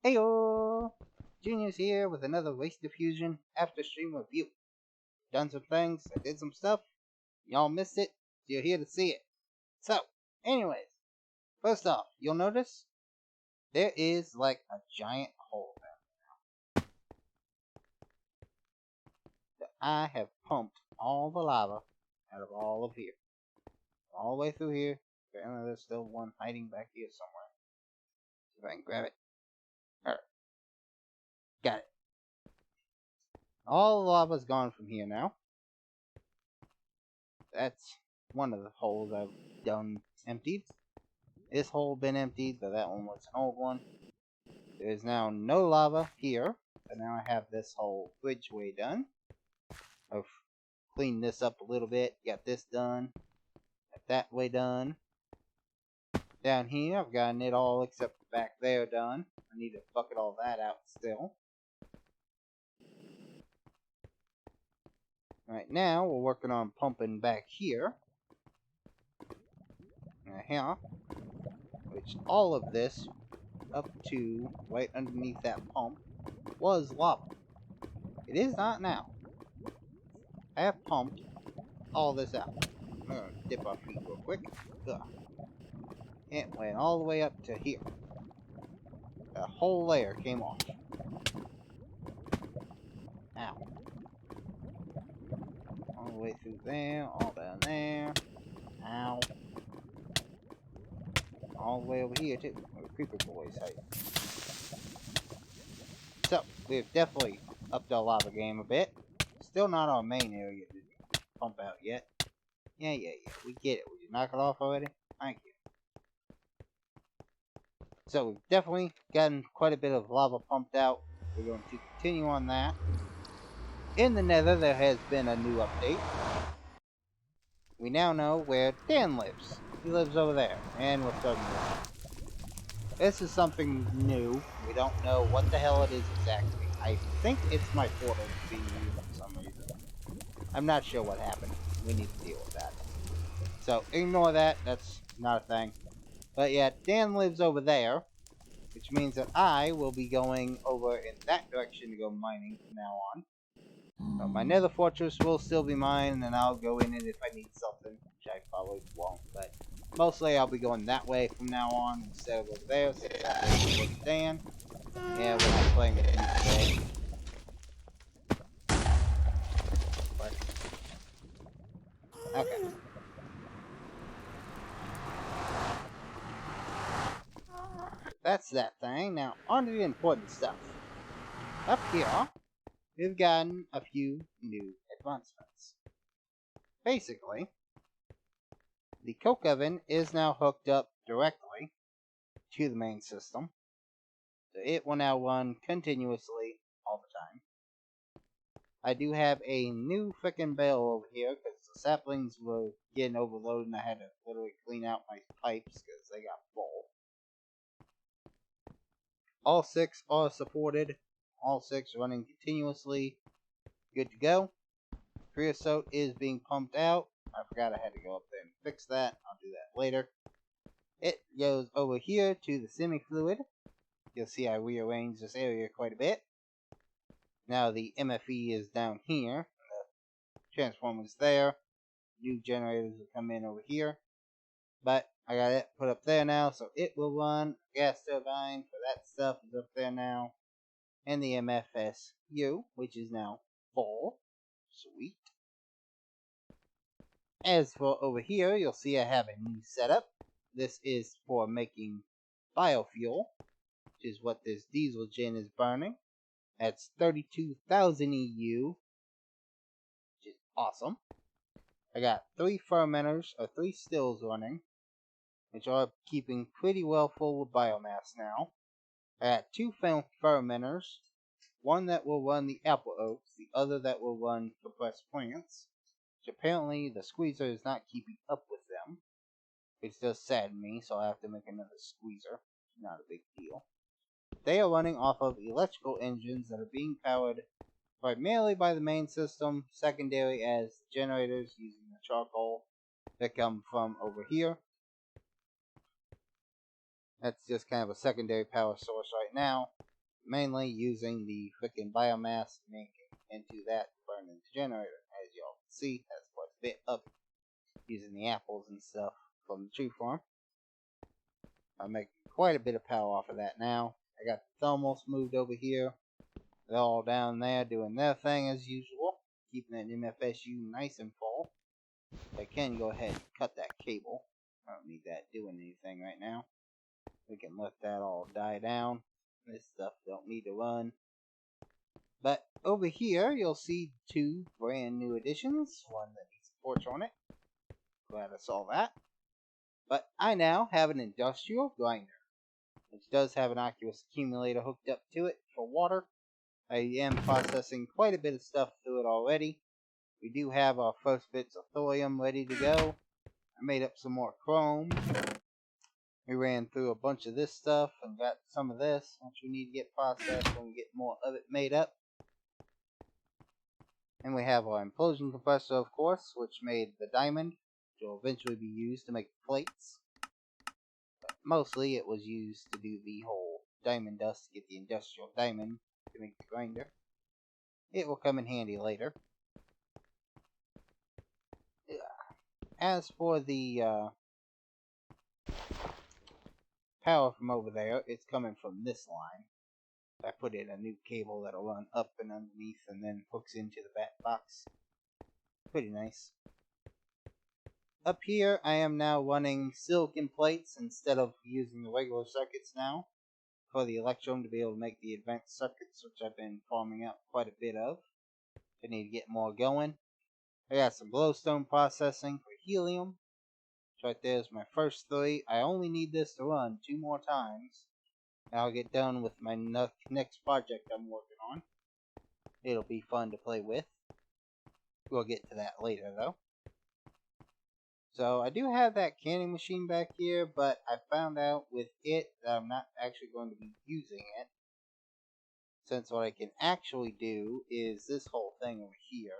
Heyo! Junior's here with another Waste Diffusion after stream review. Done some things, I did some stuff. Y'all missed it, so you're here to see it. So, anyways, first off, you'll notice there is like a giant hole there. That I have pumped all the lava out of all of here. All the way through here. Apparently there's still one hiding back here somewhere. See if I can grab it. Alright. Got it. All the lava's gone from here now. That's one of the holes I've done emptied. This hole been emptied, but that one was an old one. There's now no lava here, but now I have this whole bridgeway done. I've cleaned this up a little bit, got this done, got that way done. Down here, I've gotten it all except back there done. I need to bucket all that out still. Right now, we're working on pumping back here. Here. Which all of this, up to right underneath that pump, was lava. It is not now. I have pumped all this out. I'm gonna dip our feet real quick. Ugh. It went all the way up to here. The whole layer came off. Ow. All the way through there, all down there. Ow. All the way over here too, where the creeper boys hide. So, we've definitely upped our lava game a bit. Still not our main area to pump out yet. Yeah, we get it. Would you knock it off already? Thank you. So, we've definitely gotten quite a bit of lava pumped out. We're going to continue on that. In the nether, there has been a new update. We now know where Dan lives. He lives over there, and we're starting with. This is something new. We don't know what the hell it is exactly. I think it's my portal being used for some reason. I'm not sure what happened. We need to deal with that. So, ignore that. That's not a thing. But yeah, Dan lives over there, which means that I will be going over in that direction to go mining from now on. So my nether fortress will still be mine, and I'll go in it if I need something, which I probably won't, but mostly I'll be going that way from now on instead of over there, so that way towards Dan. Yeah, we're not playing with you today. What? Okay. That's that thing. Now, on to the important stuff. Up here, we've gotten a few new advancements. Basically, the coke oven is now hooked up directly to the main system. So it will now run continuously all the time. I do have a new frickin' bale over here because the saplings were getting overloaded and I had to literally clean out my pipes because they got full. All 6 are supported. All 6 running continuously. Good to go. Creosote is being pumped out. I forgot I had to go up there and fix that. I'll do that later. It goes over here to the semi-fluid. You'll see I rearranged this area quite a bit. Now the MFE is down here. The transformer's there. New generators will come in over here. But I got it put up there now, so it will run. Gas turbine for that stuff is up there now. And the MFSU, which is now full. Sweet. As for over here, you'll see I have a new setup. This is for making biofuel, which is what this diesel gen is burning. That's 32,000 EU, which is awesome. I got 3 fermenters, or 3 stills running, which are keeping pretty well full with biomass now. I got 2 fermenters, one that will run the apple oaks, the other that will run compressed plants, which apparently the squeezer is not keeping up with them, which does sadden me, so I have to make another squeezer. Not a big deal. They are running off of electrical engines that are being powered primarily by the main system, secondary as generators using the charcoal that come from over here. That's just kind of a secondary power source right now. mainly using the frickin' biomass to make into that to burn in the generator. As y'all can see, that's quite a bit up using the apples and stuff from the tree farm. I'm making quite a bit of power off of that now. I got the thermals moved over here. They're all down there doing their thing as usual, keeping that MFSU nice and full. I can go ahead and cut that cable. I don't need that doing anything right now. We can let that all die down. This stuff don't need to run. But over here, you'll see two brand new additions. One that needs a porch on it. Glad I saw that. But I now have an industrial grinder, which does have an aqueous accumulator hooked up to it for water. I am processing quite a bit of stuff through it already. We do have our first bits of thorium ready to go. I made up some more chrome. We ran through a bunch of this stuff and got some of this, which we need to get processed when we get more of it made up. And we have our Implosion compressor, of course, which made the diamond, which will eventually be used to make the plates. But mostly it was used to do the whole diamond dust to get the industrial diamond to make the grinder. It will come in handy later. As for the power from over there, it's coming from this line. I put in a new cable that'll run up and underneath and then hooks into the back box. Pretty nice. Up here, I am now running silicon plates instead of using the regular circuits now for the Electrum to be able to make the advanced circuits, which I've been farming out quite a bit of. I need to get more going. I got some glowstone processing for helium. Right there's my first 3. I only need this to run 2 more times. And I'll get done with my next project I'm working on. It'll be fun to play with. We'll get to that later though. So I do have that canning machine back here, but I found out with it that I'm not actually going to be using it. Since what I can actually do is this whole thing over here.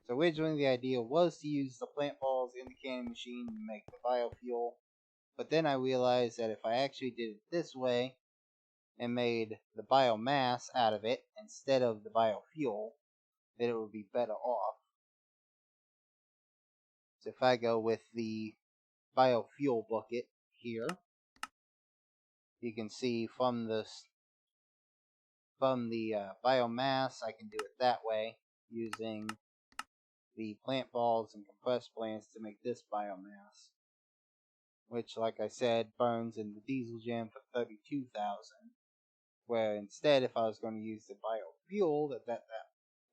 So originally the idea was to use the plant balls in the canning machine to make the biofuel. But then I realized that if I actually did it this way and made the biomass out of it instead of the biofuel, then it would be better off. So if I go with the biofuel bucket here, you can see from the biomass, I can do it that way using the plant balls and compressed plants to make this biomass, which, like I said, burns in the diesel gen for 32,000. Where instead, if I was going to use the biofuel,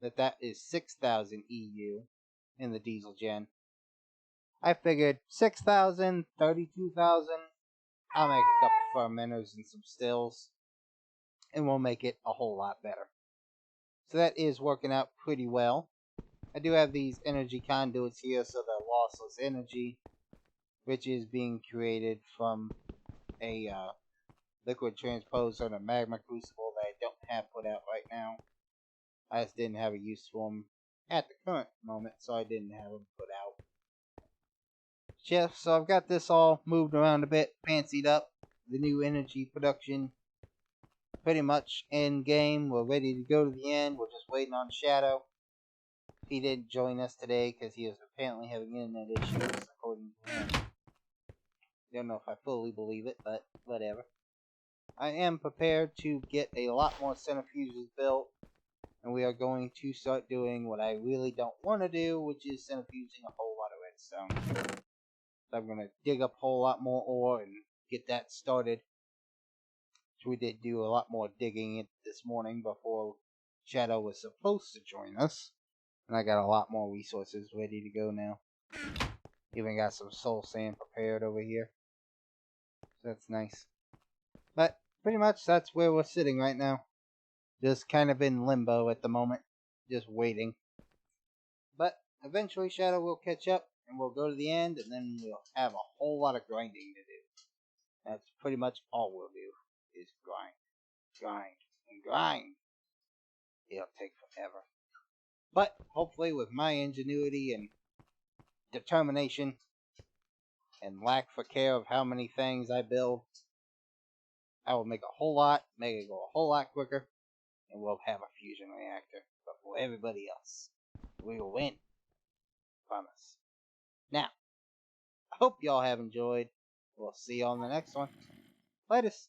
that is 6,000 EU in the diesel gen. I figured 6,000, 32,000. I'll make a couple fermenters and some stills, and we'll make it a whole lot better. So that is working out pretty well. I do have these energy conduits here, so they're lossless energy, which is being created from a liquid transposer and a magma crucible that I don't have put out right now. I just didn't have a use for them at the current moment, so I didn't have them put out. So I've got this all moved around a bit, fancied up. The new energy production pretty much end game. We're ready to go to the end. We're just waiting on Shadow. He didn't join us today because he was apparently having internet issues, according to him. Don't know if I fully believe it, but whatever. I am prepared to get a lot more centrifuges built, and we are going to start doing what I really don't want to do, which is centrifuging a whole lot of redstone. So I'm going to dig up a whole lot more ore and get that started. So we did do a lot more digging this morning before Shadow was supposed to join us. And I got a lot more resources ready to go now. Even got some soul sand prepared over here. So that's nice. But pretty much that's where we're sitting right now. Just kind of in limbo at the moment. Just waiting. But eventually Shadow will catch up and we'll go to the end, and then we'll have a whole lot of grinding to do. That's pretty much all we'll do, is grind, and grind. It'll take forever. But hopefully with my ingenuity and determination and lack for care of how many things I build, I will make it go a whole lot quicker, and we'll have a fusion reactor. But for everybody else, we will win. Promise. Now, I hope y'all have enjoyed. We'll see you on the next one. Latest.